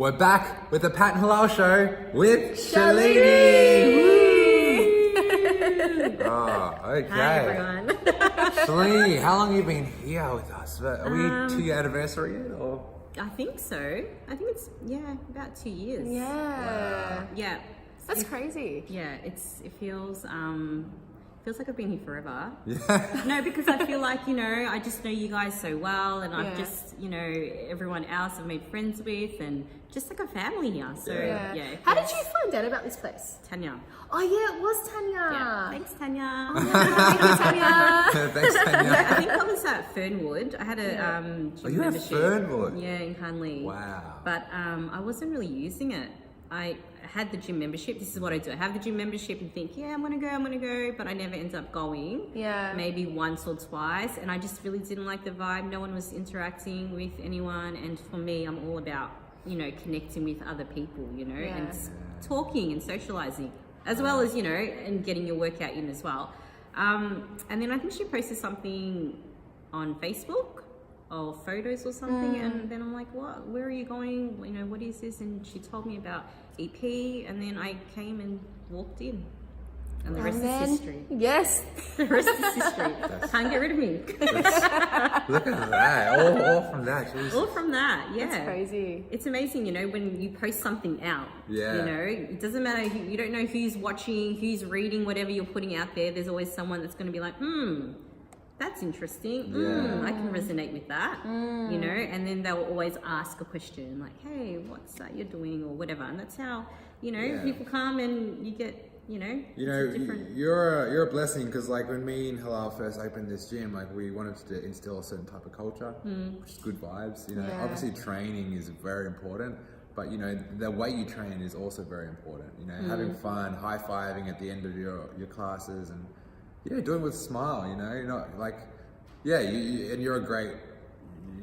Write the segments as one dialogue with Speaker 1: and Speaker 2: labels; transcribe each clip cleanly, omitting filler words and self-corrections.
Speaker 1: We're back with the Pat and Hilal Show with Shalini. Oh, okay.
Speaker 2: Hi everyone.
Speaker 1: Shalini, how long have you been here with us? Are we 2 year anniversary yet? Or?
Speaker 2: I think so. I think it's about 2 years.
Speaker 3: Yeah.
Speaker 1: Wow.
Speaker 2: Yeah.
Speaker 3: That's crazy.
Speaker 2: Yeah, it feels like I've been here forever.
Speaker 1: Yeah.
Speaker 2: No, because I feel like, I just know you guys so well, and I've
Speaker 3: Yeah.
Speaker 2: just, everyone else I've made friends with, and just like a family here. So
Speaker 1: Yeah.
Speaker 2: yeah.
Speaker 3: How did you find out about this place?
Speaker 2: Tanya?
Speaker 3: Oh yeah, it was Tanya.
Speaker 2: Yeah. Thanks, Tanya.
Speaker 3: Thank you, Tanya.
Speaker 1: Thanks, Tanya.
Speaker 2: I think I was at Fernwood. I had a gym
Speaker 1: Oh, you're at
Speaker 2: membership.
Speaker 1: Fernwood?
Speaker 2: Yeah, in Hanley.
Speaker 1: Wow.
Speaker 2: But I wasn't really using it. I had the gym membership. This is what I do. I have the gym membership and think, I'm gonna go, but I never end up going.
Speaker 3: Yeah.
Speaker 2: Maybe once or twice, and I just really didn't like the vibe. No one was interacting with anyone, and for me, I'm all about connecting with other people, and talking and socializing, as well as and getting your workout in as well. And then I think she posted something on Facebook or photos or something, and then I'm like, what? Where are you going? What is this? And she told me about EP, and then I came and walked in, and the rest is history.
Speaker 3: Yes.
Speaker 2: The rest is history. Can't get rid of me.
Speaker 1: Look at that. All from that. Jesus.
Speaker 2: All from that, yeah.
Speaker 3: That's crazy.
Speaker 2: It's amazing, when you post something out.
Speaker 1: Yeah.
Speaker 2: It doesn't matter. You don't know who's watching, who's reading, whatever you're putting out there. There's always someone that's going to be like, that's interesting.
Speaker 1: Yeah.
Speaker 2: I can resonate with that. And then they'll always ask a question like, hey, what's that you're doing, or whatever. And that's how, people come and you get, different.
Speaker 1: You're a blessing, because like when me and Hilal first opened this gym, like we wanted to instill a certain type of culture, which is good vibes.
Speaker 3: Yeah.
Speaker 1: Obviously training is very important, but the way you train is also very important. Having fun, high-fiving at the end of your classes, and doing it with a smile. You're not like, and you're a great.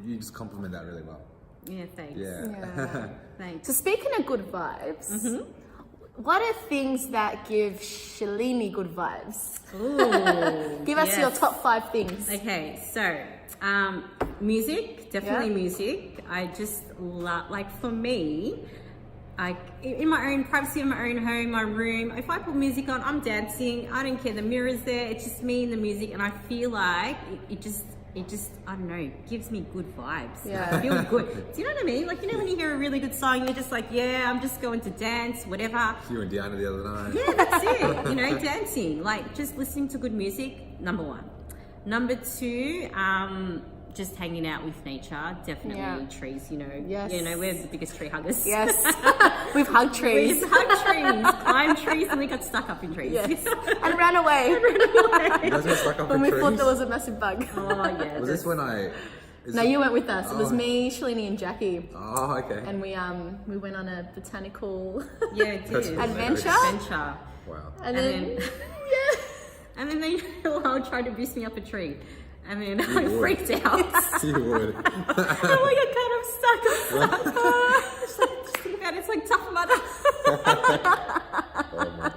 Speaker 1: You just compliment that really well.
Speaker 2: Yeah, thanks.
Speaker 1: Yeah.
Speaker 2: Thanks.
Speaker 3: So speaking of good vibes, what are things that give Shalini good vibes?
Speaker 2: Ooh,
Speaker 3: Give us your
Speaker 2: yes.
Speaker 3: top 5 things.
Speaker 2: Okay, so music, definitely music. I just love, like for me, in my own privacy, in my own home, my room, if I put music on, I'm dancing. I don't care, the mirror's there, it's just me and the music, and I feel like it just, I don't know, gives me good vibes.
Speaker 3: Yeah.
Speaker 2: I feel good. Do you know what I mean? Like, when you hear a really good song, you're just like, I'm just going to dance, whatever.
Speaker 1: You and Diana the other night.
Speaker 2: Yeah, that's it. Dancing, like just listening to good music, number 1. Number 2, just hanging out with nature, definitely trees,
Speaker 3: Yes.
Speaker 2: We're the biggest tree huggers.
Speaker 3: Yes. We've hugged trees.
Speaker 2: We've hugged trees, climbed trees, and we got stuck up in trees.
Speaker 3: Yes. And ran away.
Speaker 1: You guys got stuck up
Speaker 3: When
Speaker 1: in
Speaker 3: we
Speaker 1: trees?
Speaker 3: thought there was a massive bug.
Speaker 2: Oh, yeah.
Speaker 1: Was this when I?
Speaker 3: No, you went with us. It was me, Shalini, and Jackie.
Speaker 1: Oh, okay.
Speaker 3: And we went on a botanical
Speaker 2: Yeah, it did.
Speaker 3: adventure.
Speaker 1: Wow.
Speaker 3: And
Speaker 2: then
Speaker 3: yeah.
Speaker 2: and then they tried to boost me up a tree. And then
Speaker 1: You
Speaker 2: I
Speaker 1: would.
Speaker 2: freaked out.
Speaker 1: You would.
Speaker 2: I'm like, I'm stuck. Just think about it, it's like Tough Mudder.
Speaker 1: Oh my god.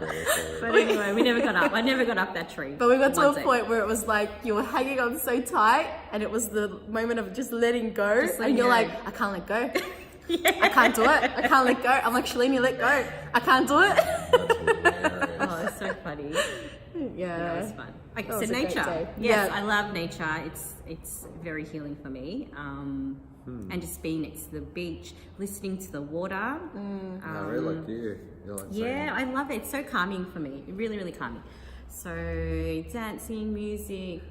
Speaker 2: But anyway, we never got up. I never got up that tree.
Speaker 3: But we got to
Speaker 2: one
Speaker 3: a
Speaker 2: day.
Speaker 3: point where it was like you were hanging on so tight, and it was the moment of just letting go.
Speaker 2: Just
Speaker 3: And
Speaker 2: letting
Speaker 3: you're
Speaker 2: go.
Speaker 3: like, I can't let go. I can't do it. I can't let go. I'm like, Shalini, let go. I can't do it.
Speaker 1: That's hilarious.
Speaker 2: Oh, it's so funny. Yeah, it was fun. Okay,
Speaker 3: That
Speaker 2: so
Speaker 3: was a great
Speaker 2: nature.
Speaker 3: day.
Speaker 2: Yes,
Speaker 3: Yeah.
Speaker 2: I love nature. It's very healing for me. And just being next to the beach, listening to the water.
Speaker 1: I really like you. You're like
Speaker 2: Yeah, I love it. It's so calming for me. Really, really calming. So dancing, music,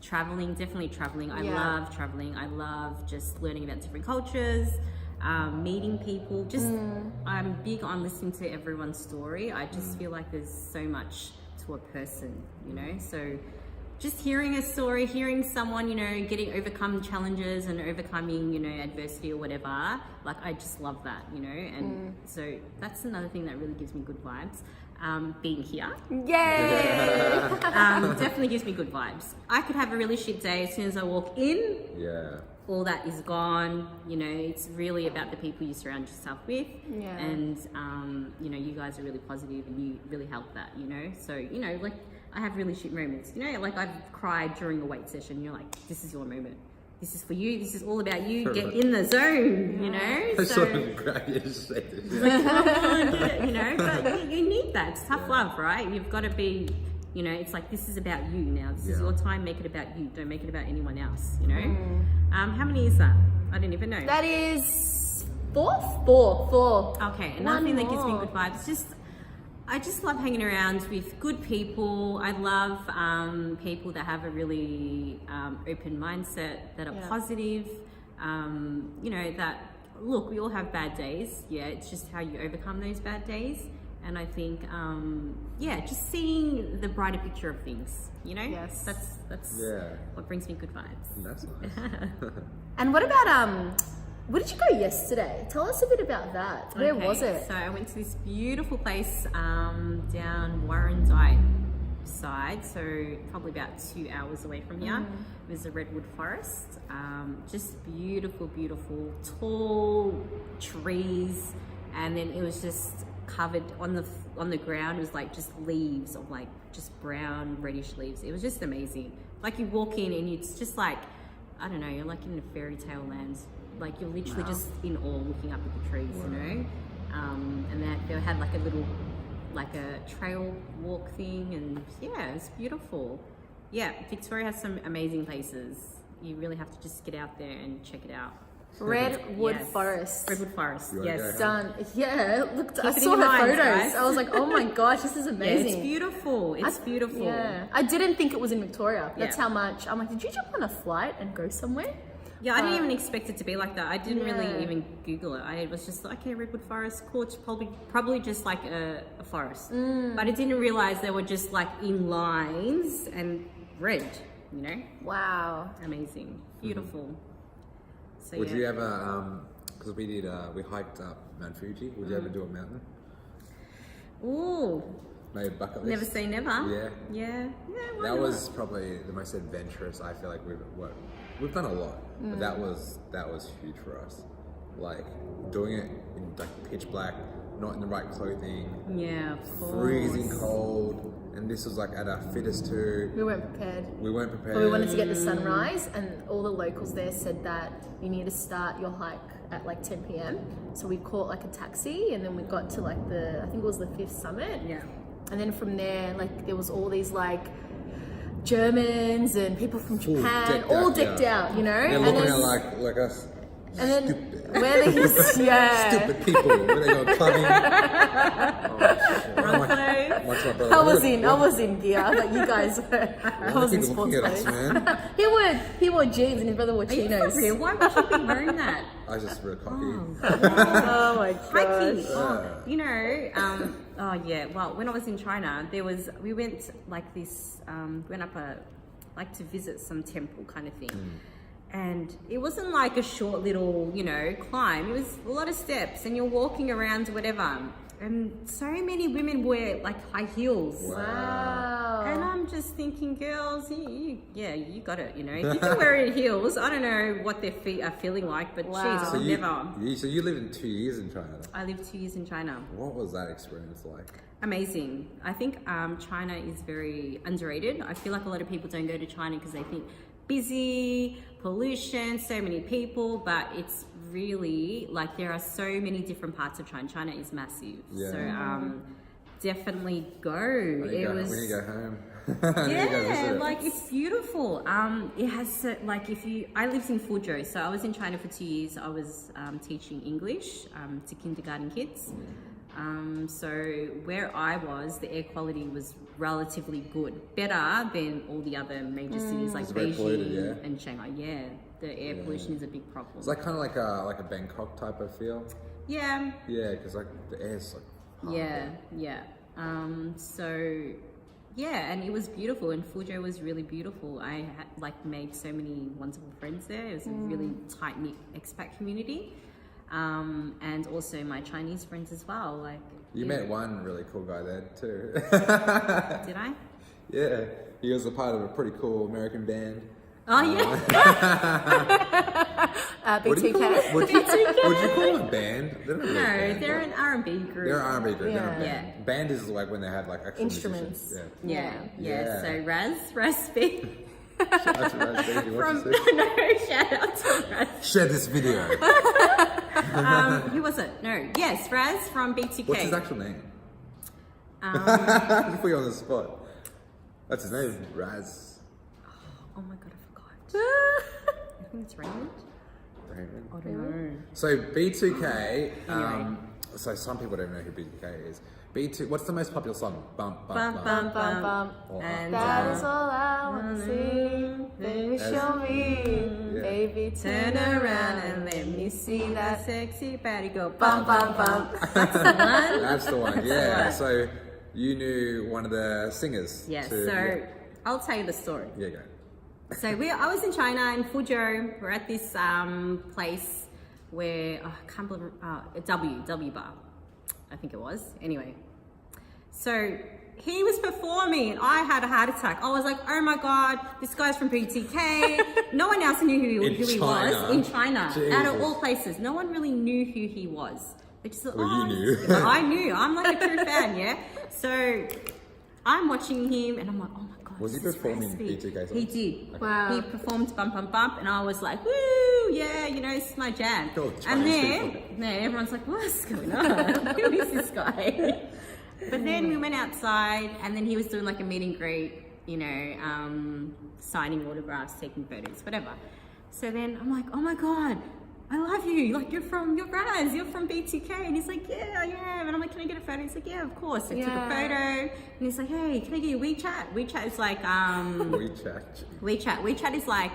Speaker 2: traveling, definitely traveling. I love traveling. I love just learning about different cultures, meeting people. Just I'm big on listening to everyone's story. I just feel like there's so much to a person, So just hearing a story, hearing someone, overcome challenges and overcoming, adversity or whatever. Like, I just love that, and so that's another thing that really gives me good vibes. Being here
Speaker 3: Yay!
Speaker 2: definitely gives me good vibes. I could have a really shit day as soon as I walk in.
Speaker 1: Yeah.
Speaker 2: All that is gone. It's really about the people you surround yourself with.
Speaker 3: Yeah.
Speaker 2: And you guys are really positive and you really help that. So like I have really shit moments. Like I've cried during a weight session. You're like, this is your moment. this is for you. This is all about you. Get in the zone, you know.
Speaker 1: That's
Speaker 2: So,
Speaker 1: sort of great. You just said this.
Speaker 2: you know, but you need that. It's tough love, right? You've got to be, you know, it's like, this is about you now. This is your time. Make it about you. Don't make it about anyone else, you know. How many is that? I didn't even know.
Speaker 3: That is four.
Speaker 2: Okay, another thing that gives me good vibes, I just love hanging around with good people. I love people that have a really open mindset, that are positive. You know, that, look, we all have bad days. Yeah, it's just how you overcome those bad days. And I think, just seeing the brighter picture of things, you know?
Speaker 3: Yes.
Speaker 2: That's what brings me good vibes.
Speaker 1: That's nice.
Speaker 3: And what about, where did you go yesterday? Tell us a bit about that. Where was it?
Speaker 2: So I went to this beautiful place down Warrandyte side, so probably about 2 hours away from here. It was a redwood forest. Just beautiful, beautiful, tall trees, and then it was just covered on the ground. It was like just leaves of like just brown reddish leaves. It was just amazing. Like you walk in and it's just like, I don't know, you're like in a fairy tale land. Like you're literally just in awe looking up at the trees, you know. And they had like a little, like a trail walk thing, and yeah, it's beautiful. Yeah, Victoria has some amazing places. You really have to just get out there and check it out.
Speaker 3: Redwood Forest.
Speaker 2: Redwood Forest,
Speaker 1: You wanna
Speaker 2: yes.
Speaker 1: go?
Speaker 3: Done. Yeah, looked. I
Speaker 2: it in
Speaker 3: saw
Speaker 2: your
Speaker 3: her
Speaker 2: mind,
Speaker 3: photos.
Speaker 2: guys.
Speaker 3: I was like, oh my gosh, this is
Speaker 2: Yeah,
Speaker 3: amazing.
Speaker 2: it's beautiful. It's beautiful.
Speaker 3: Yeah, I didn't think it was in Victoria. That's
Speaker 2: Yeah.
Speaker 3: how much. I'm like, did you jump on a flight and go somewhere?
Speaker 2: Yeah, I didn't even expect it to be like that. I didn't
Speaker 3: Yeah.
Speaker 2: really even Google it. I was just like, okay, Redwood Forest, cool. It's probably just like a forest. But I didn't realize they were just like in lines and red, you know?
Speaker 3: Wow.
Speaker 2: Amazing. Beautiful. So
Speaker 1: Would
Speaker 2: yeah.
Speaker 1: you ever, because we hiked up Mount Fuji, would you ever do a mountain?
Speaker 2: Ooh,
Speaker 1: Maybe a bucket list?
Speaker 2: never say never.
Speaker 1: Yeah.
Speaker 2: Yeah. Why
Speaker 1: That
Speaker 2: not?
Speaker 1: was probably the most adventurous. I feel like we've done a lot, but that was huge for us. Like doing it in like pitch black, not in the right clothing,
Speaker 2: Yeah, of course.
Speaker 1: freezing cold, and this was like at our fittest too.
Speaker 3: We weren't prepared.
Speaker 1: We weren't prepared.
Speaker 3: But we wanted to get the sunrise, and all the locals there said that you need to start your hike at like 10 p.m. So we caught like a taxi, and then we got to like I think it was the 5th summit.
Speaker 2: Yeah.
Speaker 3: And then from there, like there was all these like Germans and people from Japan, all decked out, you know.
Speaker 1: They're
Speaker 3: And
Speaker 1: looking
Speaker 3: then-
Speaker 1: at like us.
Speaker 3: And then
Speaker 1: Stupid.
Speaker 3: where these,
Speaker 1: Stupid people. Where they go clubbing. Watch my brother.
Speaker 3: I was in gear, but you guys were. I was in
Speaker 1: People
Speaker 3: sports
Speaker 1: looking at us,
Speaker 3: clothes.
Speaker 1: man.
Speaker 3: He wore jeans and his brother wore
Speaker 2: Are you
Speaker 3: chinos.
Speaker 2: for real? Why would you be wearing that?
Speaker 1: I was just real cocky.
Speaker 3: Oh my
Speaker 2: Hiking.
Speaker 3: gosh.
Speaker 2: Oh, you know, oh yeah. Well, when I was in China, we went like this, went up to visit some temple kind of thing. And it wasn't like a short little, you know, climb. It was a lot of steps, and you're walking around whatever. And so many women wear like high heels.
Speaker 3: Wow.
Speaker 2: And I'm just thinking, girls, you got it, you know. If you can wear heels, I don't know what their feet are feeling like, but
Speaker 3: Wow.
Speaker 2: geez,
Speaker 1: So
Speaker 2: I've never.
Speaker 1: so you lived in 2 years in China.
Speaker 2: I lived 2 years in China.
Speaker 1: What was that experience like?
Speaker 2: Amazing. I think China is very underrated. I feel like a lot of people don't go to China because they think busy, pollution, so many people, but it's really like there are so many different parts of China. China is massive.
Speaker 1: Yeah.
Speaker 2: So definitely go.
Speaker 1: We need to go home. I need to go
Speaker 2: Yeah,
Speaker 1: visit it.
Speaker 2: like it's beautiful. It has like I lived in Fuzhou, so I was in China for 2 years. I was teaching English to kindergarten kids. So where I was, the air quality was relatively good, better than all the other major cities like
Speaker 1: It's very
Speaker 2: Beijing
Speaker 1: polluted, yeah?
Speaker 2: and Shanghai. Yeah, the air pollution is a big problem.
Speaker 1: It's like kind of like a Bangkok type of feel.
Speaker 2: Yeah,
Speaker 1: Yeah, because like the air's like hot.
Speaker 2: yeah. So yeah, and it was beautiful, and Fuzhou was really beautiful. I had made so many wonderful friends there. It was a really tight knit expat community, and also my Chinese friends as well. Like
Speaker 1: You met one really cool guy there too.
Speaker 2: did I?
Speaker 1: Yeah, he was a part of a pretty cool American band.
Speaker 2: Oh yeah.
Speaker 1: What do you call
Speaker 3: BTK.
Speaker 1: it? Would you call them a band? They're not really a
Speaker 2: No,
Speaker 1: band.
Speaker 2: they're an R&B group.
Speaker 1: They're an R&B group. They're not a
Speaker 3: Yeah.
Speaker 1: band. Band is like when they have like actual
Speaker 3: Instruments.
Speaker 1: musicians.
Speaker 2: Yeah.
Speaker 1: Yeah.
Speaker 2: So Raz B.
Speaker 1: Shout out to Raz Baby. What's
Speaker 2: From
Speaker 1: this?
Speaker 2: no, shout out to Raz.
Speaker 1: Share this video.
Speaker 2: Who was it? No, yes, Raz from BTK.
Speaker 1: What's his actual name? Just put you on the spot. That's his name, Raz.
Speaker 2: Oh my god, I forgot. I think it's Raymond.
Speaker 1: Raymond.
Speaker 2: I don't know.
Speaker 1: So B2K.
Speaker 2: Anyway.
Speaker 1: So some people don't know who B2K is. B2. What's the most popular song? Bump,
Speaker 2: Bum,
Speaker 1: bump,
Speaker 2: bum,
Speaker 1: bump.
Speaker 3: Bum, bum.
Speaker 1: Or,
Speaker 2: And
Speaker 3: That is all I want to see. Baby, show me.
Speaker 1: Yeah.
Speaker 3: Baby,
Speaker 2: turn around and let me see that sexy body go bum bum bum. That's the one.
Speaker 1: That's the one. Yeah.
Speaker 2: one.
Speaker 1: So you knew one of the singers.
Speaker 2: Yes.
Speaker 1: to-
Speaker 2: So
Speaker 1: yeah.
Speaker 2: I'll tell you the story.
Speaker 1: Yeah, go.
Speaker 2: So I was in China in Fuzhou. We're at this place where I can't believe a W bar, I think it was. Anyway, so he was performing and I had a heart attack. I was like, oh my god, this guy's from BTK. No one else knew who he was in China.
Speaker 1: Jesus.
Speaker 2: Out of all places, no one really knew who he was. They just thought,
Speaker 1: Well, you knew.
Speaker 2: I knew. I'm like a true fan, yeah. So I'm watching him and I'm like, oh my god.
Speaker 1: Was he
Speaker 2: this is
Speaker 1: performing
Speaker 2: Raspy.
Speaker 1: BTK songs?
Speaker 2: He did.
Speaker 3: Wow.
Speaker 2: He performed Bump Bump Bump and I was like, woo, yeah, you know, this is my jam.
Speaker 1: Cool,
Speaker 2: And
Speaker 1: Chinese
Speaker 2: then,
Speaker 1: people.
Speaker 2: no, everyone's like, what's going on? Who is this guy? But then we went outside and then he was doing like a meet and greet, you know, signing autographs, taking photos, whatever. So then I'm like, oh my God, I love you. Like, you're Raz, you're from BTK. And he's like, yeah, I am. And I'm like, can I get a photo? He's like, yeah, of course. So I took a photo. And he's like, hey, can I get your WeChat? WeChat is like, WeChat is like,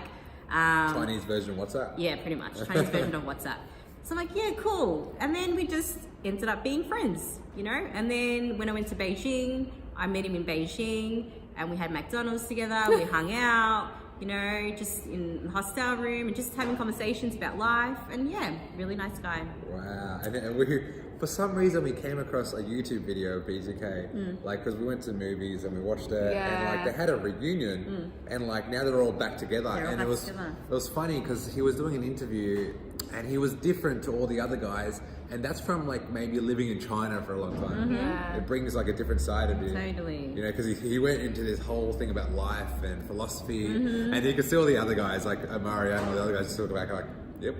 Speaker 1: Chinese version. What's that?
Speaker 2: yeah, pretty much. Chinese version of WhatsApp. So I'm like, yeah, cool. And then we just ended up being friends, you know? And then when I went to Beijing, I met him in Beijing and we had McDonald's together. We hung out, you know, just in the hostel room and just having conversations about life. And yeah, really nice guy.
Speaker 1: Wow. And then for some reason, we came across a YouTube video of BTK, like, because we went to movies and we watched it, and like they had a reunion, and like now they're all back together.
Speaker 2: They're all
Speaker 1: And
Speaker 2: back
Speaker 1: it was
Speaker 2: together.
Speaker 1: it was funny because he was doing an interview, and he was different to all the other guys, and that's from like maybe living in China for a long time.
Speaker 3: Yeah.
Speaker 1: It brings like a different side of you.
Speaker 2: Totally.
Speaker 1: You know, because he went into this whole thing about life and philosophy, and you could see all the other guys, like Mario and all the other guys, just talking back like, yep.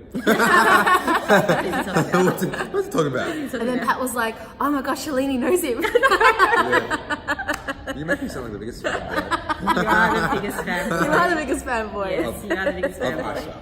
Speaker 1: What's he talking about?
Speaker 3: And then Pat was like, oh my gosh, Shalini knows him.
Speaker 1: Yeah. You make me sound like the biggest fan, bro.
Speaker 2: You are the biggest fan.
Speaker 3: You are the biggest fanboy.
Speaker 2: Yes, you are the biggest fan.
Speaker 1: Of Usher.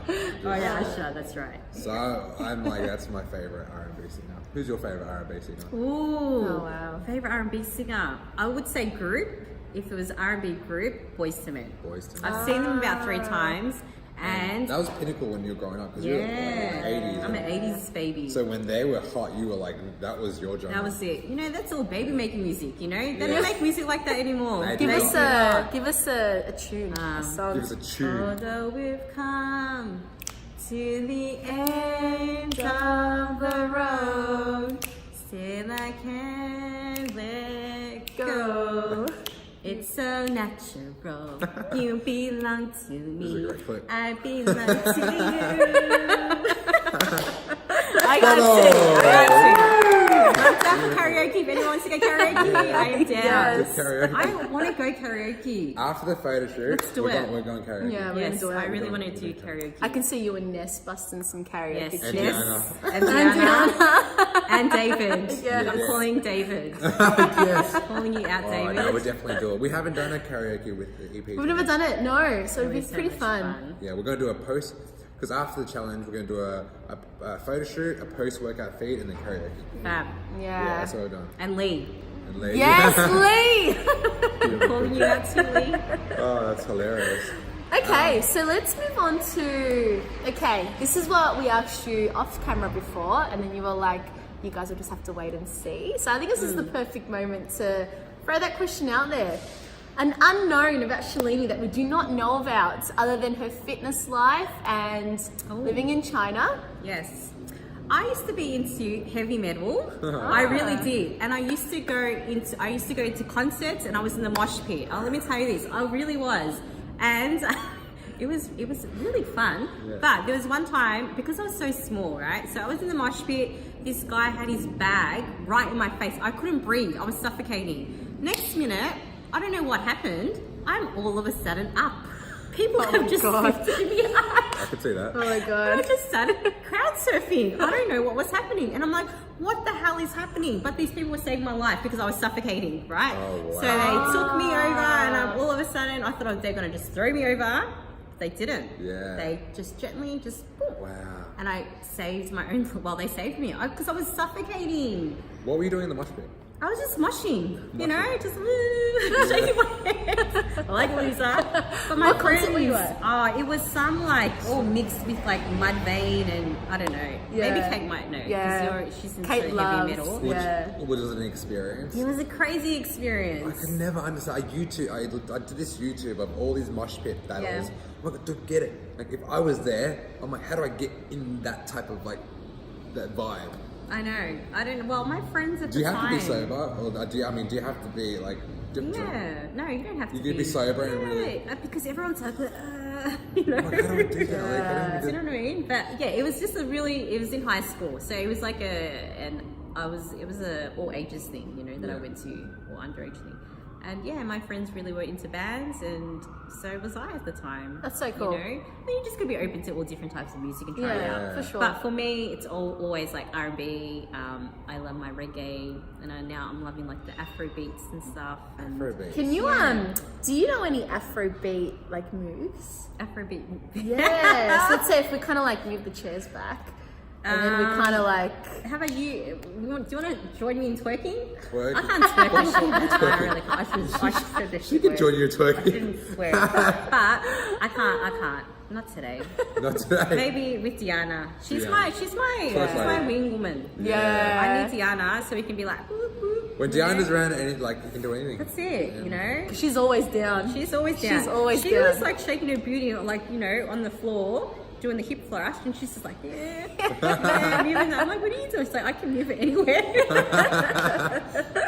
Speaker 2: Oh yeah, Usher, that's right.
Speaker 1: So I'm like, that's my favorite R&B singer. Who's your favorite R&B singer?
Speaker 2: Ooh.
Speaker 3: Oh, wow.
Speaker 2: Favorite R&B singer? I would say group. If it was R&B group, Boyz II Men.
Speaker 1: Boys to Men.
Speaker 2: I've seen them about 3 times, and
Speaker 1: That was pinnacle when you were growing up because you were like
Speaker 2: yeah,
Speaker 1: 80s.
Speaker 2: I'm an 80s baby.
Speaker 1: So when they were hot, you were like, that was your genre.
Speaker 2: That was it. You know, that's all baby making music. You know, they
Speaker 1: Yeah.
Speaker 2: don't make music like that anymore.
Speaker 1: They
Speaker 3: Give
Speaker 1: do.
Speaker 3: us a tune, a song.
Speaker 1: Give us a tune.
Speaker 2: Although we've come to the end of the road, still I can't let go. It's so natural. You belong to
Speaker 1: This is a
Speaker 2: me.
Speaker 1: great clip.
Speaker 2: I belong to you.
Speaker 3: I got it.
Speaker 2: I'm down for karaoke. If anyone wants to go karaoke, I am down.
Speaker 3: Yes.
Speaker 1: Karaoke.
Speaker 2: I want to go karaoke.
Speaker 1: After the photo shoot,
Speaker 2: Let's do
Speaker 1: we're
Speaker 2: it.
Speaker 1: going karaoke.
Speaker 3: Yeah, we're
Speaker 2: Yes,
Speaker 3: gonna do it.
Speaker 2: I really want to do karaoke.
Speaker 3: I can see you and Ness busting some karaoke.
Speaker 2: Yes,
Speaker 1: And
Speaker 2: Ness
Speaker 1: Diana.
Speaker 2: and Diana and David.
Speaker 3: Yes.
Speaker 2: I'm calling David.
Speaker 1: Yes.
Speaker 2: Calling you out,
Speaker 1: Oh,
Speaker 2: David.
Speaker 1: no, we'll definitely do it. We haven't done a karaoke with the EP.
Speaker 3: We've never done it, no. So it'd be
Speaker 2: It'll so
Speaker 3: pretty
Speaker 2: much
Speaker 3: fun.
Speaker 1: Yeah, we're going to do a post, because after the challenge, we're going to do a photo shoot, a post-workout feed, and then karaoke.
Speaker 2: Fab.
Speaker 1: Yeah,
Speaker 3: Yeah.
Speaker 1: that's what we're doing.
Speaker 2: And Lee.
Speaker 1: And Lee.
Speaker 3: Yes, Lee.
Speaker 2: Calling you out too, Lee.
Speaker 1: Oh, that's hilarious.
Speaker 3: Okay, so let's move on to. Okay, this is what we asked you off camera before, and then you were like, you guys will just have to wait and see. So I think this is the perfect moment to throw that question out there. An unknown about Shalini that we do not know about, other than her fitness life and living in China.
Speaker 2: Yes. I used to be into heavy metal. I really did. And I used to go into concerts and I was in the mosh pit. Oh, let me tell you this. I really was. And it was really fun.
Speaker 1: Yeah.
Speaker 2: But there was one time, because I was so small, right? So I was in the mosh pit. This guy had his bag right in my face. I couldn't breathe. I was suffocating. Next minute, I don't know what happened. I'm all of a sudden up. People have just lifted me up.
Speaker 1: I could see that.
Speaker 3: Oh my
Speaker 2: And I
Speaker 3: god.
Speaker 2: just started crowd surfing. I don't know what was happening. And I'm like, what the hell is happening? But these people were saving my life because I was suffocating, right?
Speaker 1: Oh, wow.
Speaker 2: So they took me over, and all of a sudden I thought they were going to just throw me over. They didn't.
Speaker 1: Yeah.
Speaker 2: They just gently boom.
Speaker 1: Wow.
Speaker 2: And I saved my own, well, they saved me because I was suffocating.
Speaker 1: What were you doing in the mosh pit?
Speaker 2: I was just moshing, you know,
Speaker 1: Moshing.
Speaker 2: just shaking my head. I like Lisa. But my
Speaker 3: What concert were you
Speaker 2: friends,
Speaker 3: at?
Speaker 2: it was some like all mixed with like Mudvayne and I don't know.
Speaker 3: Yeah.
Speaker 2: Maybe Kate might know. 'cause
Speaker 3: Yeah.
Speaker 2: she's into
Speaker 3: Kate
Speaker 2: heavy
Speaker 3: loves-
Speaker 2: metal.
Speaker 1: Which
Speaker 3: Yeah.
Speaker 1: was an experience.
Speaker 2: It was a crazy
Speaker 1: I
Speaker 2: experience.
Speaker 1: could never understand. I did this YouTube of all these mosh pit battles.
Speaker 2: Yeah.
Speaker 1: I'm like, I don't get it. Like, if I was there, I'm like, how do I get in that type of like that vibe?
Speaker 2: I know. I don't. Well, my friends at
Speaker 1: Do
Speaker 2: the
Speaker 1: you have
Speaker 2: time.
Speaker 1: to be sober, or do you have to be like?
Speaker 2: Yeah. No, you don't have to.
Speaker 1: You can be sober and really-
Speaker 2: because everyone's like, you know.
Speaker 1: Like, how do I do that? Like, I don't
Speaker 2: Do you
Speaker 1: even
Speaker 2: know what I mean? But yeah, it was just it was in high school, so it was like it was a all ages thing, you know, that I
Speaker 1: Yeah.
Speaker 2: went to, or underage thing. And yeah, my friends really were into bands, and so was I at the time.
Speaker 3: That's so cool.
Speaker 2: You know, I mean, you just gotta be open to all different types of music and try it out.
Speaker 3: Yeah, for sure.
Speaker 2: But for me, it's always like R&B. I love my reggae, and now I'm loving like the Afro beats and stuff. And
Speaker 1: Afrobeat.
Speaker 3: Can you
Speaker 2: Yeah.
Speaker 3: do you know any Afrobeat like moves?
Speaker 2: Afrobeat.
Speaker 3: Yes. Let's say if we kind of like move the chairs back, and then we kind of like.
Speaker 2: How about you? Do you want to join me in twerking?
Speaker 1: Twerk?
Speaker 2: I can't twerk. I really can't. I should say this.
Speaker 1: She can join you
Speaker 2: I
Speaker 1: twerking.
Speaker 2: didn't swear, but I can't. Not today.
Speaker 1: Not today.
Speaker 2: Maybe with Diana. She's
Speaker 1: Diana.
Speaker 2: my my wing woman.
Speaker 3: Yeah.
Speaker 2: I need Diana so we can be like. Whoop, whoop,
Speaker 1: When
Speaker 2: you know?
Speaker 1: Diana's around, like you can do anything.
Speaker 2: That's it. You know.
Speaker 3: She's always down.
Speaker 2: She's always down.
Speaker 3: She's always
Speaker 2: She
Speaker 3: down.
Speaker 2: was like shaking her booty, like, you know, on the floor, doing the hip thrust, and she's just like, yeah, moving that. I'm like, what are you doing? She's like, I can move it anywhere.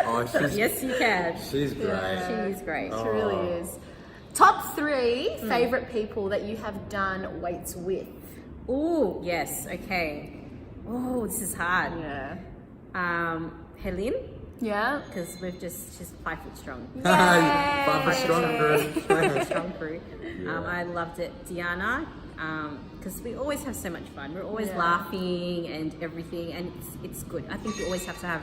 Speaker 1: Oh, she's
Speaker 2: Yes, you can.
Speaker 1: she's great.
Speaker 3: Yeah.
Speaker 2: She's great.
Speaker 3: She really is. Top 3 favorite people that you have done weights with.
Speaker 2: Oh, yes. Okay. Oh, this is hard.
Speaker 3: Yeah.
Speaker 2: Helen,
Speaker 3: Yeah.
Speaker 2: because she's 5 foot strong.
Speaker 1: Five foot strong crew.
Speaker 2: Strong crew. I loved it. Diana, because we always have so much fun. We're always
Speaker 3: Yeah.
Speaker 2: laughing and everything, and it's good. I think you always have to have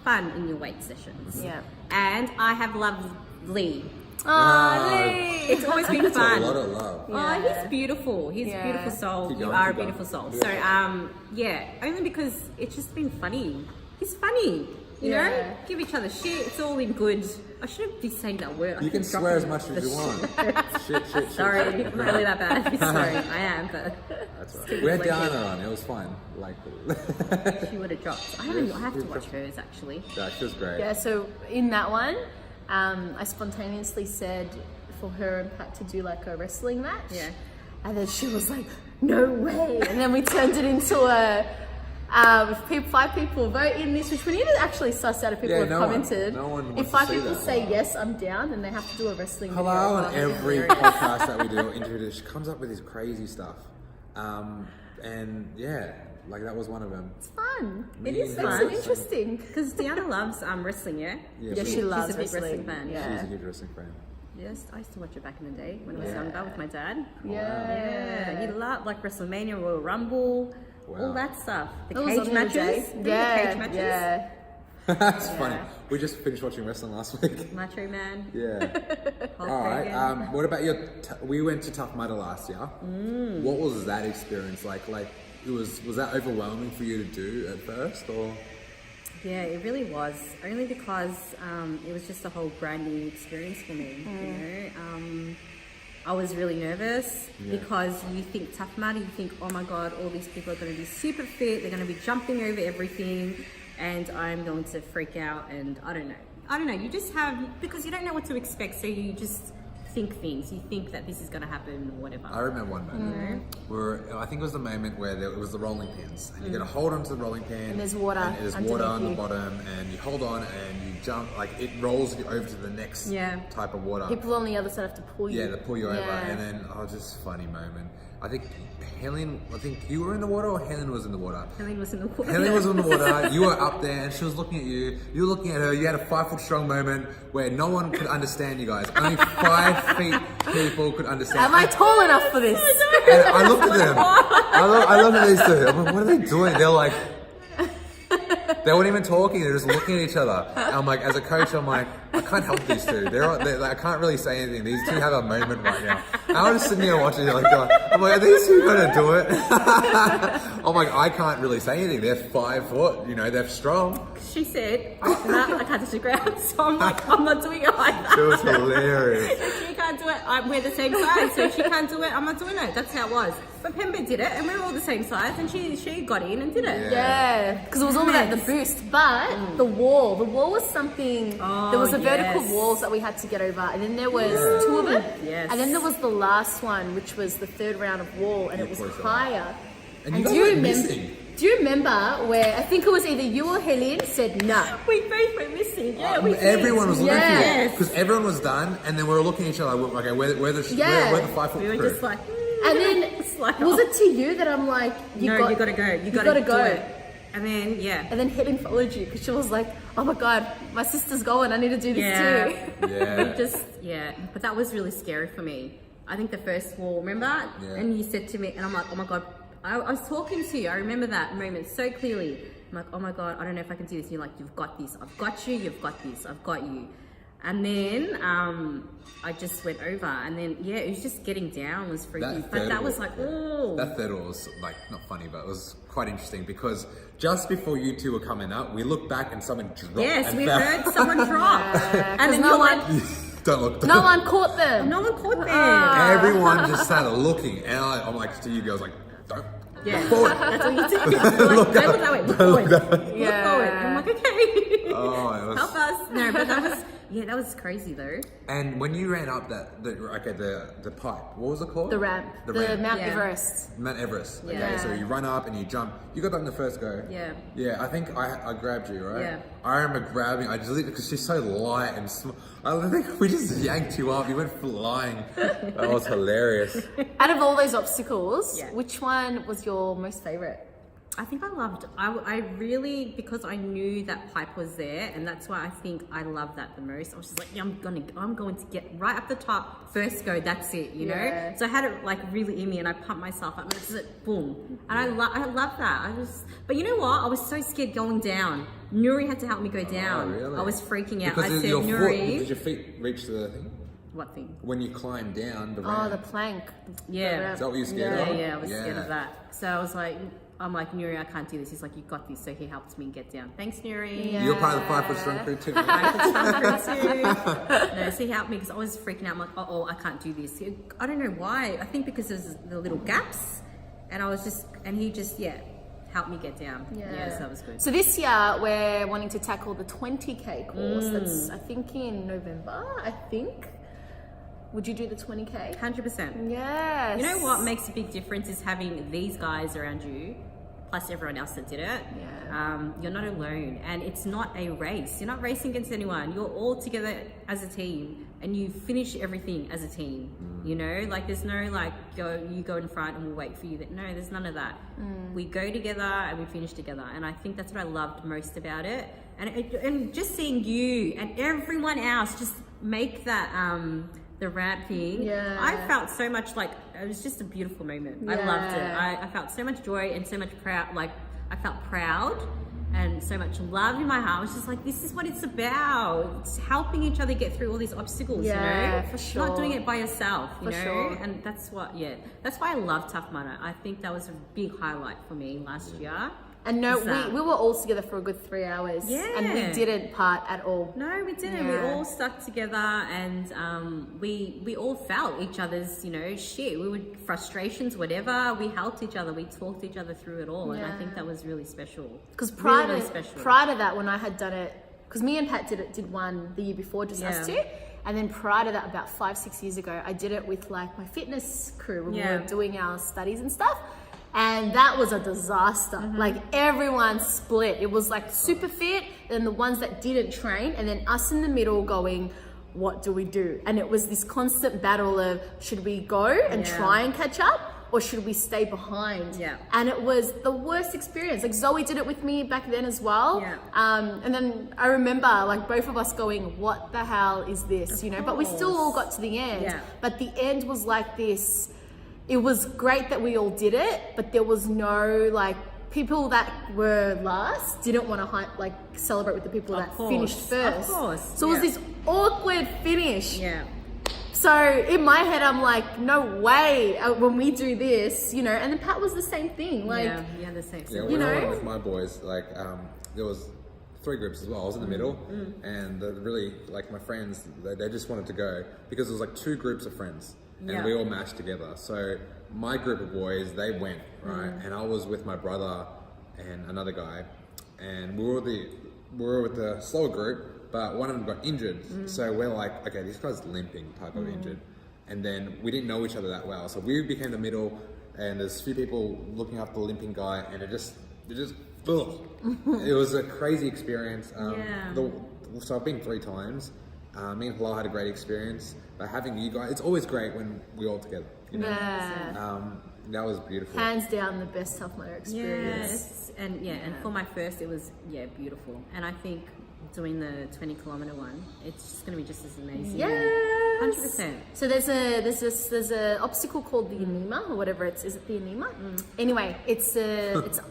Speaker 2: fun in your weight sessions.
Speaker 3: Yeah.
Speaker 2: And I have loved Lee.
Speaker 3: Oh, Lee.
Speaker 2: It's always been
Speaker 1: That's
Speaker 2: fun.
Speaker 1: a lot of love.
Speaker 2: Oh,
Speaker 3: Yeah.
Speaker 2: he's beautiful. He's
Speaker 3: Yeah.
Speaker 2: a beautiful soul.
Speaker 1: Keep
Speaker 2: You
Speaker 1: going,
Speaker 2: are a
Speaker 1: keep going.
Speaker 2: beautiful soul.
Speaker 1: Yeah.
Speaker 2: So, yeah, only because it's just been funny. He's funny. You
Speaker 3: Yeah.
Speaker 2: know, give each other shit. It's all in good. I shouldn't be saying that word. I
Speaker 1: You can
Speaker 2: keep
Speaker 1: swear as
Speaker 2: dropping
Speaker 1: much as
Speaker 2: the
Speaker 1: you want.
Speaker 2: shit.
Speaker 1: Shit.
Speaker 2: Sorry, I'm not really that bad. I'm sorry, I am, but
Speaker 1: That's
Speaker 2: keep
Speaker 1: right.
Speaker 2: it
Speaker 1: We had
Speaker 2: low-key.
Speaker 1: Diana on. It was fun. Like,
Speaker 2: she would have dropped. I have to watch hers actually.
Speaker 1: yeah, she was great.
Speaker 3: Yeah, so in that one, I spontaneously said for her and Pat to do like a wrestling match.
Speaker 2: Yeah.
Speaker 3: And then she was like, no way. And then we turned it into a, if 5 people vote in this, which we need to actually suss out if people
Speaker 1: Yeah,
Speaker 3: have
Speaker 1: no one-
Speaker 3: commented.
Speaker 1: no one wants
Speaker 3: if
Speaker 1: to
Speaker 3: 5
Speaker 1: see
Speaker 3: people
Speaker 1: that.
Speaker 3: say yes, I'm down, then they have to do a wrestling
Speaker 1: Hello,
Speaker 3: video.
Speaker 1: on every podcast that we do, interview, she comes up with this crazy stuff. And yeah, like that was one of them.
Speaker 3: It's fun.
Speaker 1: Me
Speaker 3: It is
Speaker 1: and
Speaker 3: fun.
Speaker 1: her.
Speaker 3: It's interesting.
Speaker 2: Because Diana loves wrestling, yeah.
Speaker 3: Yeah,
Speaker 1: she-
Speaker 3: she loves
Speaker 2: she's a big
Speaker 3: wrestling.
Speaker 2: wrestling fan.
Speaker 3: Yeah.
Speaker 1: She's a huge wrestling fan.
Speaker 2: Yes, I used to watch it back in the day when I was
Speaker 3: Yeah.
Speaker 2: younger with my dad.
Speaker 3: Yeah.
Speaker 2: Yeah, he loved like WrestleMania, Royal Rumble,
Speaker 1: Wow.
Speaker 2: all that stuff. The
Speaker 3: That was
Speaker 2: cage
Speaker 3: on the other
Speaker 2: matches.
Speaker 3: day.
Speaker 2: Remember
Speaker 3: Yeah,
Speaker 2: the cage matches?
Speaker 3: yeah.
Speaker 1: That's funny. We just finished watching wrestling last week.
Speaker 2: Macho Man.
Speaker 1: Yeah.
Speaker 2: Hulk
Speaker 1: All right.
Speaker 2: Hogan.
Speaker 1: What about your? We went to Tough Mudder last year. What was that experience like? Like, was that overwhelming for you to do at first, or?
Speaker 2: Yeah, it really was. Only because it was just a whole brand new experience for me. You know, I was really nervous because you think Tough Mudder, you think, oh my god, all these people are going to be super fit. They're going to be jumping over everything, and I'm going to freak out. And I don't know. You just have, because you don't know what to expect, so you just think things. You think that this is going to happen or whatever.
Speaker 1: I remember one moment where I think it was the moment where it was the rolling pins, and you got to hold onto the rolling pin,
Speaker 3: And there's water
Speaker 1: and there's
Speaker 3: underneath
Speaker 1: water on the
Speaker 3: you.
Speaker 1: bottom, and you hold on and you jump, like it rolls you over to the next type of water.
Speaker 3: People on the other side have to pull you.
Speaker 1: Yeah, they pull you over,
Speaker 3: Yeah.
Speaker 1: and then just funny moment. I think you were in the water, or Helen was in the water.
Speaker 2: Helen was in the water.
Speaker 1: Helen was in the water. You were up there, and she was looking at you. You were looking at her. You had a 5 foot strong moment where no one could understand you guys. Only 5 feet people could understand.
Speaker 3: Am I tall enough for this?
Speaker 1: And I looked at them. I looked at these two. I'm like, what are they doing? They're like, they weren't even talking. They're just looking at each other. And I'm like, as a coach, I'm like, I can't help these two. I can't really say anything. These two have a moment right now. And I was just sitting here watching it, like, going, I'm like, are these two gonna do it? I'm like, I can't really say anything. They're 5 foot. You know, they're strong.
Speaker 2: She said, I can't touch the ground. So I'm like, I'm not doing it like that.
Speaker 1: It was hilarious.
Speaker 2: If she can't do it, we're the same size. So if she can't do it, I'm not doing it. That's how it was. But Pembe did it, and we were all the same size, and she got in and did it.
Speaker 3: Yeah, because it was all about the boost. But the wall was something. There was the vertical walls that we had to get over, and then there was 2 of them.
Speaker 2: Yes.
Speaker 3: And then there was the last one, which was the 3rd round of wall, and it was higher.
Speaker 1: And you guys were missing.
Speaker 3: Do you remember where I think it was either you or Helen said no?
Speaker 2: We both were missing. Yeah,
Speaker 1: everyone was looking at you
Speaker 2: Yes.
Speaker 1: because everyone was done, and then we were looking at each other. Like, okay, where the 5 foot
Speaker 2: We were
Speaker 1: crew?
Speaker 2: just like,
Speaker 3: And then was it to you that I'm like, you gotta go. You gotta
Speaker 2: do
Speaker 3: go.
Speaker 2: it. And then
Speaker 3: And then Helen followed you because she was like, oh my god, my sister's going. I need to do this too.
Speaker 1: Yeah.
Speaker 2: But that was really scary for me. I think the first wall, remember?
Speaker 1: Yeah.
Speaker 2: And you said to me, and I'm like, oh my god, I was talking to you. I remember that moment so clearly. I'm like, oh my god, I don't know if I can do this. And you're like, you've got this. I've got you. You've got this. I've got you. And then I just went over, and then it was just getting down was freaky. But that was like, oh.
Speaker 1: That third wall was like not funny, but it was quite interesting because just before you two were coming up, we looked back and someone dropped.
Speaker 2: Yes,
Speaker 1: and
Speaker 2: we
Speaker 1: fell.
Speaker 2: heard someone drop, and then
Speaker 3: no one,
Speaker 1: Don't look.
Speaker 3: no one caught them.
Speaker 2: no one caught them.
Speaker 1: Everyone just started looking, and I'm like to you girls, like, don't.
Speaker 2: Yeah,
Speaker 1: Look forward.
Speaker 2: that's what you do. Like, don't look that way. Look forward. Look forward. I'm like, okay.
Speaker 1: Oh, it was...
Speaker 2: Help us. No, but that was crazy though.
Speaker 1: And when you ran up the pipe, what was it called?
Speaker 3: The ramp. The Mount Everest.
Speaker 1: Mount Everest. Okay,
Speaker 2: Yeah.
Speaker 1: so you run up and you jump. You got that in the first go.
Speaker 2: Yeah.
Speaker 1: Yeah, I think I grabbed you, right?
Speaker 2: Yeah.
Speaker 1: I remember grabbing. I just because she's so light and small. I think we just yanked you up. You went flying. That was hilarious.
Speaker 3: Out of all those obstacles,
Speaker 2: Yeah.
Speaker 3: which one was your most favorite?
Speaker 2: I think I really, because I knew that pipe was there, and that's why I think I love that the most. I was just like, yeah, I'm going to get right up the top, first go, that's it, you know? So I had it like really in me, and I pumped myself up, and it's like, boom. And I love that. But you know what? I was so scared going down. Nuri had to help me go down.
Speaker 1: Oh, really?
Speaker 2: I was freaking out.
Speaker 1: Because
Speaker 2: I said, Nuri.
Speaker 1: did your feet reach the thing?
Speaker 2: What thing?
Speaker 1: When you climb down the
Speaker 3: Oh,
Speaker 1: ramp.
Speaker 3: the plank.
Speaker 2: Yeah.
Speaker 1: Is that what you're scared of?
Speaker 2: Yeah, I was scared of that. So I was like, I'm like, Nuri, I can't do this. He's like, you got this. So he helped me get down. Thanks, Nuri.
Speaker 3: Yeah.
Speaker 1: You're part of the 5 foot strong crew too.
Speaker 2: No, so he helped me because I was freaking out. I'm like, oh, I can't do this. I don't know why. I think because there's the little gaps, and he just helped me get down. Yeah, so that was good.
Speaker 3: So this year we're wanting to tackle the 20k course. That's I think in November. I think. Would you do the 20k?
Speaker 2: 100%.
Speaker 3: Yes.
Speaker 2: You know what makes a big difference is having these guys around you, plus everyone else that did it.
Speaker 3: Yeah.
Speaker 2: You're not alone, and it's not a race. You're not racing against anyone. You're all together as a team, and you finish everything as a team. You know, like there's no like you go in front and we'll wait for you. No, there's none of that. We go together and we finish together, and I think that's what I loved most about it. And just seeing you and everyone else just make that the ramp thing.
Speaker 3: Yeah.
Speaker 2: I felt so much like it was just a beautiful moment. I loved it. I felt so much joy and so much proud. Like I felt proud and so much love in my heart. I was just like, this is what it's about. It's helping each other get through all these obstacles. You know,
Speaker 3: for sure.
Speaker 2: Not doing it by yourself. You know,
Speaker 3: sure.
Speaker 2: and that's why I love Tough Mudder. I think that was a big highlight for me last year.
Speaker 3: And no, we were all together for a good 3 hours.
Speaker 2: Yeah.
Speaker 3: And we didn't part at all.
Speaker 2: No, we didn't. We all stuck together, and we all felt each other's, shit. We would frustrations, whatever. We helped each other. We talked each other through it all, and I think that was really special.
Speaker 3: Because prior
Speaker 2: really
Speaker 3: to
Speaker 2: special.
Speaker 3: that, when I had done it, because me and Pat did one the year before, just us two. And then prior to that, about 5-6 years ago, I did it with like my fitness crew when we were doing our studies and stuff. And that was a disaster. Like everyone split. It was like super fit, then the ones that didn't train, and then us in the middle going, what do we do? And it was this constant battle of should we go and try and catch up, or should we stay behind?
Speaker 2: Yeah.
Speaker 3: And it was the worst experience. Like Zoe did it with me back then as well.
Speaker 2: Yeah.
Speaker 3: And then I remember like both of us going, what the hell is this? You know, but we still all got to the end.
Speaker 2: Yeah.
Speaker 3: But the end was like this. It was great that we all did it, but there was no like people that were last didn't want to celebrate with the people that finished first.
Speaker 2: Of course.
Speaker 3: So it was this awkward finish.
Speaker 2: Yeah.
Speaker 3: So in my head, I'm like, no way when we do this, you know. And then Pat was the same thing. Like,
Speaker 2: yeah, the same.
Speaker 1: Yeah, when I went with my boys, like there was 3 groups as well. I was in the middle, and really like my friends, they just wanted to go because it was like 2 groups of friends, and we all mashed together. So my group of boys, they went right, and I was with my brother and another guy, and we were with the slower group. But one of them got injured, so we're like, okay, this guy's limping, type of injured. And then we didn't know each other that well, so we became the middle, and there's a few people looking after the limping guy, and it just, ugh. It was a crazy experience. So I've been 3 times. Me and Hilal had a great experience, but having you guys, it's always great when we're all together. You know?
Speaker 3: yeah.
Speaker 1: That was beautiful.
Speaker 3: Hands down the best Tough Mudder experience.
Speaker 2: Yes. And for my first, it was beautiful. And I think doing the 20-kilometer one, it's just going to be just as amazing.
Speaker 3: Yes.
Speaker 2: 100%.
Speaker 3: So there's a obstacle called the anema or whatever it's. Is it the anema? Anyway, it's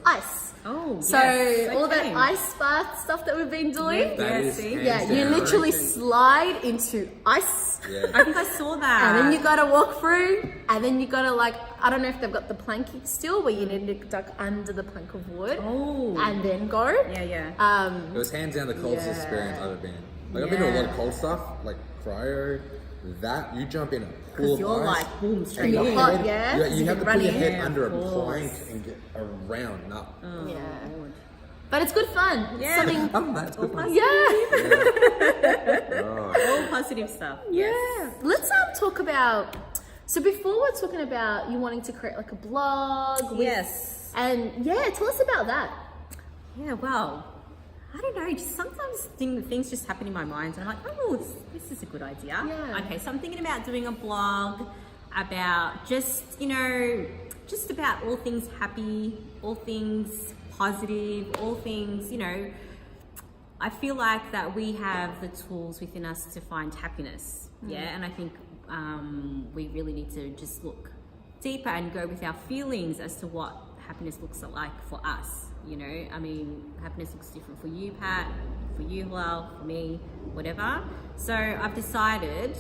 Speaker 3: ice.
Speaker 2: Oh,
Speaker 3: so
Speaker 2: yes.
Speaker 3: all that ice bath stuff that we've been doing.
Speaker 1: That is
Speaker 2: see?
Speaker 1: hands
Speaker 3: You
Speaker 1: down.
Speaker 3: literally slide into ice.
Speaker 1: Yeah.
Speaker 2: I think I saw that.
Speaker 3: And then you gotta walk through, and then you gotta I don't know if they've got the planking still, where you need to duck under the plank of wood, and then go.
Speaker 2: Yeah.
Speaker 1: It was hands down the coldest experience I've ever been. Like I've been to a lot of cold stuff, like cryo. That you jump in a pool of
Speaker 2: you're
Speaker 1: ice,
Speaker 2: like, boom, straight
Speaker 1: and your
Speaker 3: in.
Speaker 1: head-
Speaker 3: Hot, yeah?
Speaker 1: You have to put your head
Speaker 2: Yeah,
Speaker 1: under a
Speaker 2: of
Speaker 1: plank
Speaker 2: course.
Speaker 1: and get around and up.
Speaker 3: Yeah. But it's good fun. It's
Speaker 2: Yeah.
Speaker 3: something.
Speaker 1: That's good. Fun.
Speaker 3: Yeah.
Speaker 2: All positive stuff.
Speaker 3: Yeah. Let's talk about. So before we're talking about you wanting to create like a blog.
Speaker 2: Yes.
Speaker 3: And tell us about that.
Speaker 2: Yeah, well, I don't know, just sometimes things just happen in my mind and I'm like, oh, this is a good idea.
Speaker 3: Yeah.
Speaker 2: Okay, so I'm thinking about doing a blog about just about all things happy, all things positive, all things, I feel like that we have the tools within us to find happiness. Yeah, and I think we really need to just look deeper and go with our feelings as to what happiness looks like for us. I mean, happiness looks different for you, Pat, for you, Hilal, for me, whatever. So I've decided,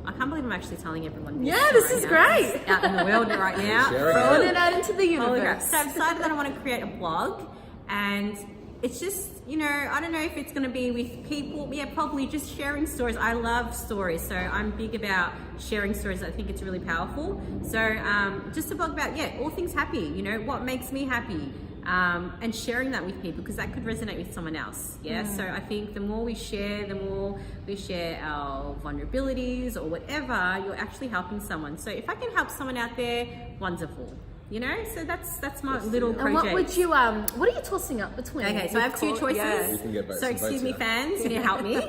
Speaker 2: I can't believe I'm actually telling everyone this.
Speaker 3: Yeah, this
Speaker 2: right
Speaker 3: is
Speaker 2: now.
Speaker 3: great.
Speaker 2: It's out in the world right now.
Speaker 3: Throwing it out into the
Speaker 2: Holy crap.
Speaker 3: universe.
Speaker 2: So I've decided that I want to create a blog, and it's just, I don't know if it's going to be with people. Yeah, probably just sharing stories. I love stories, so I'm big about sharing stories. I think it's really powerful. So just a blog about, all things happy, what makes me happy. And sharing that with people because that could resonate with someone else. So I think the more we share our vulnerabilities or whatever, you're actually helping someone. So if I can help someone out there, wonderful. So that's my little project.
Speaker 3: And what would you what are you tossing up between?
Speaker 2: Okay, so I have 2 choices.
Speaker 3: Yeah.
Speaker 1: You can get both.
Speaker 2: So excuse me, fans, you need to help me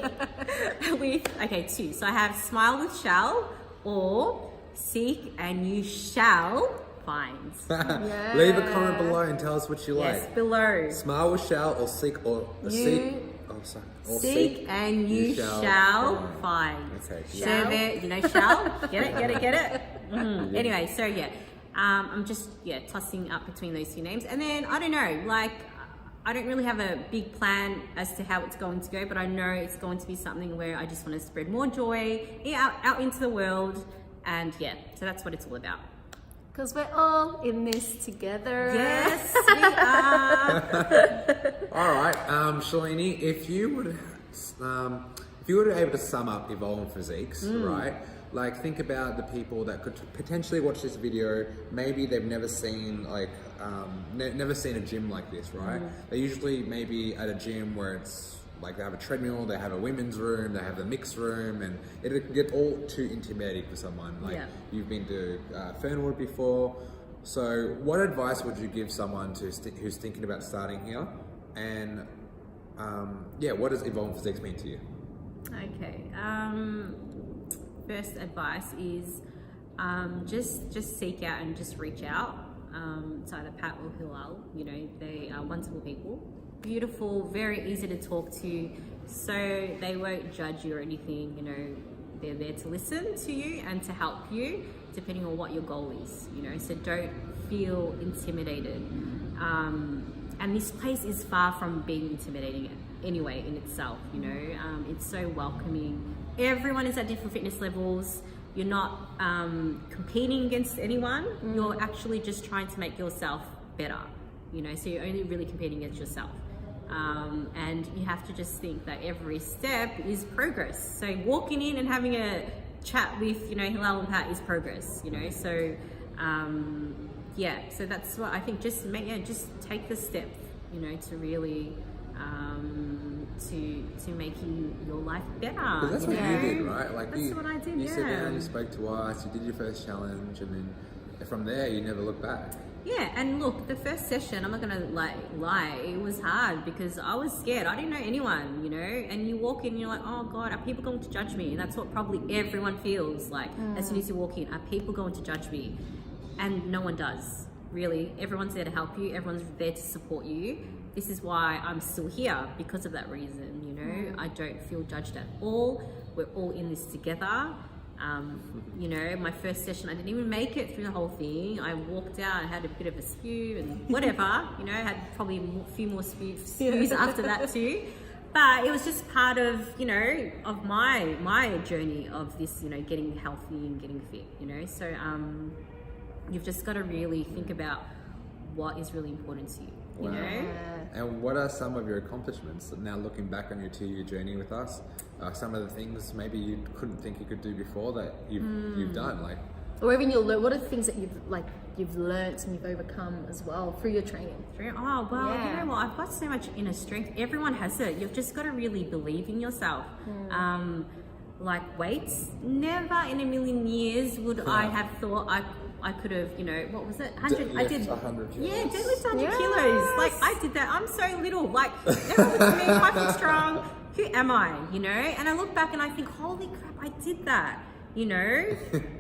Speaker 2: with 2. So I have smile with shall or seek and you shall find.
Speaker 1: Leave a comment below and tell us what you
Speaker 2: Yes,
Speaker 1: like.
Speaker 2: below.
Speaker 1: Smile or shall or seek or seek. Oh, sorry. Or
Speaker 2: Seek and you shall find.
Speaker 1: Okay.
Speaker 2: So there, shall. Get it? Anyway, so I'm just tossing up between those 2 names, and then I don't know, I don't really have a big plan as to how it's going to go, but I know it's going to be something where I just want to spread more joy out into the world, and so that's what it's all about.
Speaker 3: Because we're all in this together.
Speaker 2: Yes, we are.
Speaker 1: All right, Shalini, if you were able to sum up Evolve Physiques, right? Like, think about the people that could potentially watch this video. Maybe they've never seen never seen a gym like this, right? They usually maybe at a gym where it's like they have a treadmill, they have a women's room, they have the mixed room, and it can get all too intimidating for someone. You've been to Fernwood before, so what advice would you give someone who's thinking about starting here? And what does Evolve Physiques mean to you?
Speaker 2: Okay. First advice is just seek out and just reach out to either Pat or Hilal. You know, they are wonderful people, beautiful, very easy to talk to, so they won't judge you or anything. You know, they're there to listen to you and to help you depending on what your goal is, you know, so don't feel intimidated. And this place is far from being intimidating anyway in itself, you know. It's so welcoming. Everyone is at different fitness levels. You're not competing against anyone. You're actually just trying to make yourself better, you know, so you're only really competing against yourself. And you have to just think that every step is progress. So walking in and having a chat with, you know, Hilal and Pat is progress, you know. So so that's what I think. Just take the step, you know, to really to making your life better.
Speaker 1: Because that's what you did, right? Like
Speaker 2: that's what I did.
Speaker 1: You sat down, you spoke to us, you did your first challenge, and then from there you never looked back.
Speaker 2: Yeah, and look, the first session, I'm not gonna lie, it was hard because I was scared. I didn't know anyone, you know, and you walk in and you're like, oh God, are people going to judge me? And that's what probably everyone feels like as soon as you walk in. Are people going to judge me? And no one does, really. Everyone's there to help you. Everyone's there to support you. This is why I'm still here, because of that reason, you know. I don't feel judged at all. We're all in this together. You know, my first session, I didn't even make it through the whole thing. I walked out, I had a bit of a spew and whatever, you know, I had probably a few more spews after that too. But it was just part of, you know, of my journey of this, you know, getting healthy and getting fit, you know. So you've just got to really think about what is really important to you, you know.
Speaker 1: And what are some of your accomplishments now looking back on your 2-year journey with us? Some of the things maybe you couldn't think you could do before that you've done, like,
Speaker 3: or even what are the things that you've learnt and you've overcome as well through your training?
Speaker 2: Oh well, you know what? I've got so much inner strength. Everyone has it. You've just got to really believe in yourself. Like weights, never in a million years would I have thought I could have, you know, what was it? 100. I did
Speaker 1: 100 kilos.
Speaker 2: Yeah, deadlift 100 kilos. Like I did that. I'm so little. Like everyone looks at me, 5 foot strong. Who am I? You know? And I look back and I think, holy crap, I did that. You know?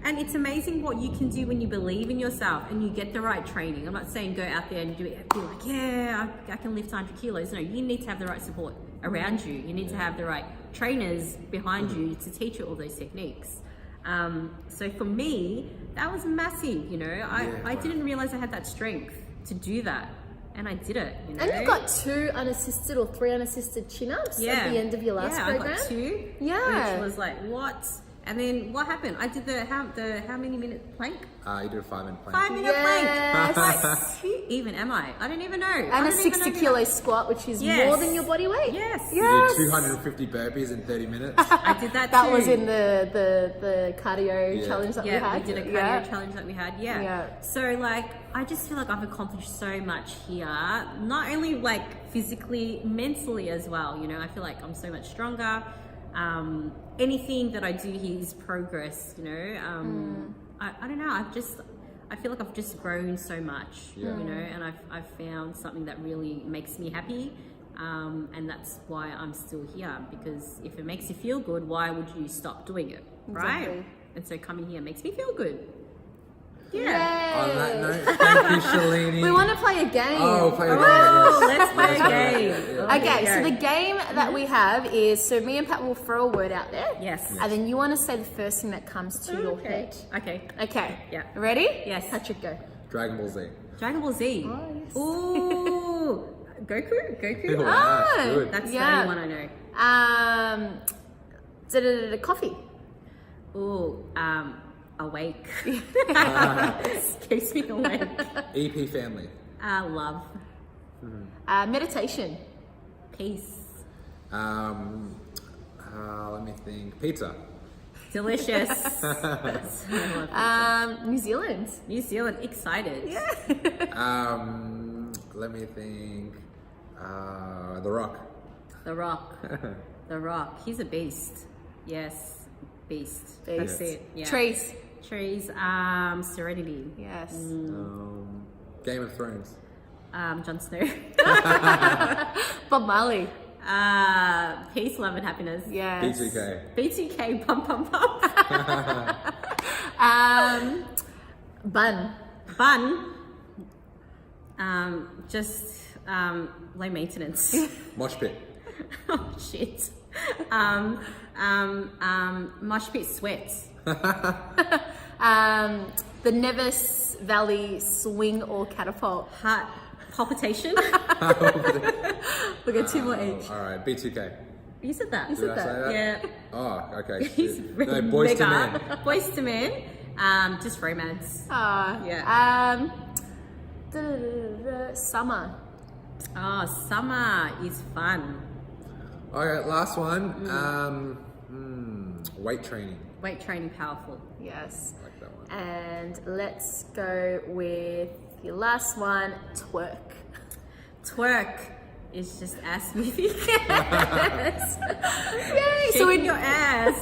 Speaker 2: And it's amazing what you can do when you believe in yourself and you get the right training. I'm not saying go out there and do it, be like, yeah, I can lift 100 kilos. No, you need to have the right support around you. You need to have the right trainers behind you to teach you all those techniques. So for me, that was massive, you know. I didn't realize I had that strength to do that. And I did it, you know.
Speaker 3: And you got 2 unassisted or 3 unassisted chin-ups at the end of your last program?
Speaker 2: I got 2.
Speaker 3: Yeah.
Speaker 2: Which was like, what? And then what happened? I did the how many minute plank?
Speaker 1: You did a 5-minute plank.
Speaker 2: 5-minute plank. Like, who even am I? I don't even know.
Speaker 3: And a 60 kilo squat, which is more than your body weight.
Speaker 2: Yes.
Speaker 1: You did 250 burpees in 30 minutes.
Speaker 2: I did that too.
Speaker 3: That was in the cardio challenge that we had.
Speaker 2: Yeah, we did a cardio challenge that we had. Yeah. So like, I just feel like I've accomplished so much here. Not only like physically, mentally as well. You know, I feel like I'm so much stronger. Anything that I do here is progress, you know. I don't know, I feel like I've just grown so much, you know, and I've found something that really makes me happy, and that's why I'm still here, because if it makes you feel good, why would you stop doing it, right?
Speaker 3: Exactly.
Speaker 2: And so coming here makes me feel good. Yeah.
Speaker 1: On that note, thank you, Shalini.
Speaker 3: We want to play a game.
Speaker 1: Oh, play a game.
Speaker 2: Oh, let's play a game.
Speaker 3: Okay, so the game that we have is, so me and Pat will throw a word out there.
Speaker 2: Yes.
Speaker 3: And then you want to say the first thing that comes to your head.
Speaker 2: Okay.
Speaker 3: Okay.
Speaker 2: Yeah.
Speaker 3: Ready?
Speaker 2: Yes.
Speaker 3: Patrick, go.
Speaker 1: Dragon Ball Z.
Speaker 2: Dragon Ball Z.
Speaker 3: Oh, yes.
Speaker 2: Ooh. Goku?
Speaker 1: Wow,
Speaker 3: Oh,
Speaker 1: good.
Speaker 2: That's the only one I know.
Speaker 3: Coffee.
Speaker 2: Ooh, awake. Keeps me awake.
Speaker 1: EP family.
Speaker 2: Love.
Speaker 3: Meditation.
Speaker 2: Peace.
Speaker 1: Let me think. Pizza.
Speaker 2: Delicious.
Speaker 3: New Zealand.
Speaker 2: New Zealand, excited.
Speaker 3: Yeah.
Speaker 1: Let me think. The Rock.
Speaker 2: The Rock. The Rock. He's a beast. Yes. Beast. That's it. Yeah.
Speaker 3: Trees.
Speaker 2: Trees. Serenity.
Speaker 3: Yes.
Speaker 1: Game of Thrones.
Speaker 2: Jon Snow.
Speaker 3: Bob Marley.
Speaker 2: Peace, love, and happiness.
Speaker 3: Yes.
Speaker 1: B2K.
Speaker 2: B2K, pump, pump, pump.
Speaker 3: Bun.
Speaker 2: Bun. Just low maintenance.
Speaker 1: Mosh pit.
Speaker 2: Oh shit. Mosh pit sweats.
Speaker 3: The Nevis Valley swing or catapult.
Speaker 2: Heart palpitation.
Speaker 3: We'll get 2 more each.
Speaker 1: All right, B2K.
Speaker 2: You said that.
Speaker 1: Did I say that?
Speaker 2: Yeah.
Speaker 1: Oh, okay.
Speaker 2: He's
Speaker 1: shit.
Speaker 2: really
Speaker 1: No, boys to
Speaker 2: mega.
Speaker 1: men.
Speaker 2: Boys to men. Just romance.
Speaker 3: Yeah. Summer.
Speaker 2: Oh, summer is fun.
Speaker 1: Okay, last one. Weight training.
Speaker 2: Weight training, powerful.
Speaker 3: Yes.
Speaker 1: I like that one.
Speaker 3: And let's go with your last one, twerk.
Speaker 2: Twerk is just ass moving.
Speaker 3: Yes. Yay!
Speaker 2: So in your ass.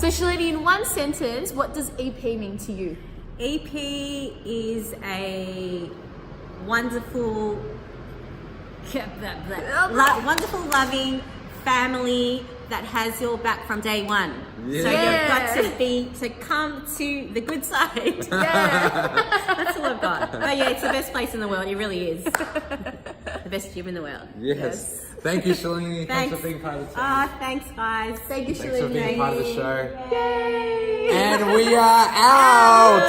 Speaker 3: So Shalini, in one sentence, what does EP mean to you?
Speaker 2: EP is a wonderful, wonderful, loving family that has your back from day one.
Speaker 1: Yeah.
Speaker 2: So you've got to come to the good side.
Speaker 3: Yeah.
Speaker 2: That's all I've got. But yeah, it's the best place in the world. It really is. The best gym in the world.
Speaker 1: Yes. Thank you, Shalini. Thanks for being part of the show.
Speaker 2: Thanks guys.
Speaker 3: Thank you,
Speaker 1: Thanks for
Speaker 3: Shalini.
Speaker 1: being part of the show.
Speaker 3: Yay.
Speaker 1: And we are out.